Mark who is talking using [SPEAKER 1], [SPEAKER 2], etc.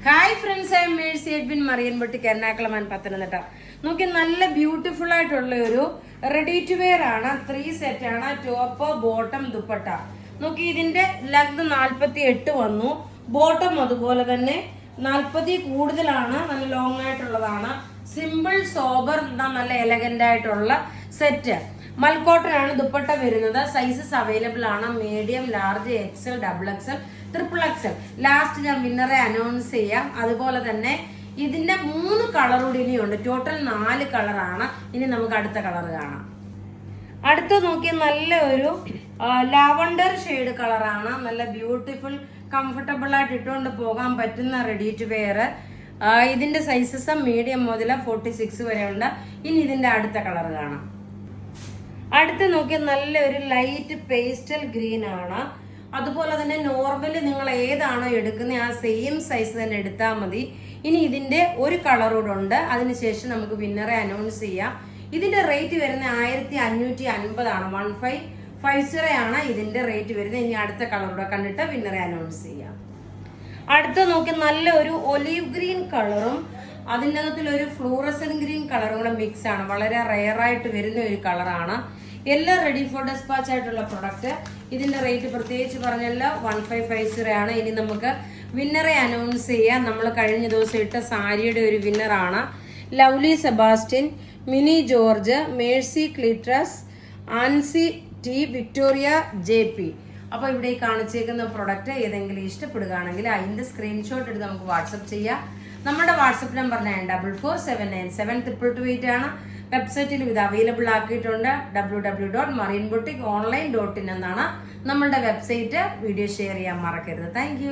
[SPEAKER 1] Hi friends, I M Mercy Edwin marine boutique Ernakulam and Pathanamthitta. നോക്കി നല്ല beautiful ആയിട്ടുള്ള ഒരു റെഡി ടു വെയർ ആണ്. 3 സെറ്റ് ആണ്. Top, bottom, dupatta. നോക്കി ഇതിന്റെ ലെങ്ത് 48 വന്നു. ബോട്ടം അതുപോലെ തന്നെ 40 കൂടുതലാണ്. നല്ല ലോങ് ആയിട്ടുള്ളതാണ്. സിമ്പിൾ സോബർ നല്ല എലഗന്റ് ആയിട്ടുള്ള സെറ്റ്. മൽക്കോട്ടൺ ആണ് ദുപ്പട്ട വരുന്നത്. സൈസസ് അവൈലബിൾ ആണ്. Medium, large, XL, double XL, triple XL. Last ഞാൻ വിന്നറെ അനൗൺസ് ചെയ്യാം. അതുപോലെ തന്നെ ഇതിന്റെ 3 കളർ കൂടി ഇനിയുണ്ട്. ടോട്ടൽ 4 കളറാണ്. ഇനി നമുക്ക് അടുത്ത കളർ കാണാം. അടുത്ത നോക്കിയാൽ നല്ല ഒരു ലാവണ്ടർ ഷെയ്ഡ് കളറാണ്. നല്ല ബ്യൂട്ടിഫുൾ, കംഫർട്ടബിൾ ആയിട്ട് ഇട്ടുകൊണ്ട് പോകാൻ പറ്റുന്ന റെഡി ടു വെയർ. ഇതിന്റെ സൈസസ് മീഡിയം മുതൽ 46 വരെ ഉണ്ട്. ഇനി ഇതിന്റെ അടുത്ത കളർ കാണാം. അടുത്ത് നോക്കിയാൽ നല്ലൊരു ലൈറ്റ് പേസ്റ്റൽ ഗ്രീൻ ആണ്. അതുപോലെ തന്നെ നോർമലി നിങ്ങൾ ഏതാണോ എടുക്കുന്നത് ആ സെയിം സൈസ് തന്നെ എടുത്താൽ മതി. ഇനി ഇതിന്റെ ഒരു കളർ കൂടെ ഉണ്ട്. അതിനുശേഷം നമുക്ക് വിന്നറെ അനൗൺസ് ചെയ്യാം. ഇതിന്റെ റേറ്റ് വരുന്നത് 1550 ആണ്. 1550 ആണ് ഇതിന്റെ റേറ്റ് വരുന്നത്. ഇനി അടുത്ത കളർ കൂടെ കണ്ടിട്ട് വിന്നറെ അനൗൺസ് ചെയ്യാം. അടുത്ത നോക്കി നല്ല ഒരു ഒലീവ് ഗ്രീൻ കളറും അതിൻ്റെ അകത്തിലൊരു ഫ്ലൂറസൻ ഗ്രീൻ കളറും കൂടെ മിക്സ് ആണ്. വളരെ റെയർ ആയിട്ട് വരുന്ന ഒരു കളറാണ്. എല്ലാം റെഡി ഫോർ ഡെസ്പാച്ച് ആയിട്ടുള്ള പ്രൊഡക്റ്റ്. ഇതിന്റെ റേറ്റ് പ്രത്യേകിച്ച് പറഞ്ഞല്ല 1550 ആണ്. ഇനി നമുക്ക് വിന്നറെ അനൗൺസ് ചെയ്യാം. നമ്മൾ കഴിഞ്ഞ ദിവസം ഇട്ട സാരിയുടെ ഒരു വിന്നറാണ് Lovely Sebastian, Mini George, Mercy ക്ലിട്രസ്, ആൻസി ടി, വിക്ടോറിയ JP. അപ്പോൾ ഇവിടെ ഈ കാണിച്ചേക്കുന്ന പ്രൊഡക്റ്റ് ഏതെങ്കിലും ഇഷ്ടപ്പെടുകയാണെങ്കിൽ അതിന്റെ സ്ക്രീൻഷോട്ട് എടുത്ത് നമുക്ക് വാട്സപ്പ് ചെയ്യാം. നമ്മുടെ വാട്സപ്പ് നമ്പർ 9447972228 ആണ്. വെബ്സൈറ്റിൽ ഇത് അവൈലബിൾ ആക്കിയിട്ടുണ്ട്. www.marianboutique.online.in എന്നാണ് നമ്മളുടെ വെബ്സൈറ്റ്. വീഡിയോ ഷെയർ ചെയ്യാൻ മറക്കരുത്. താങ്ക്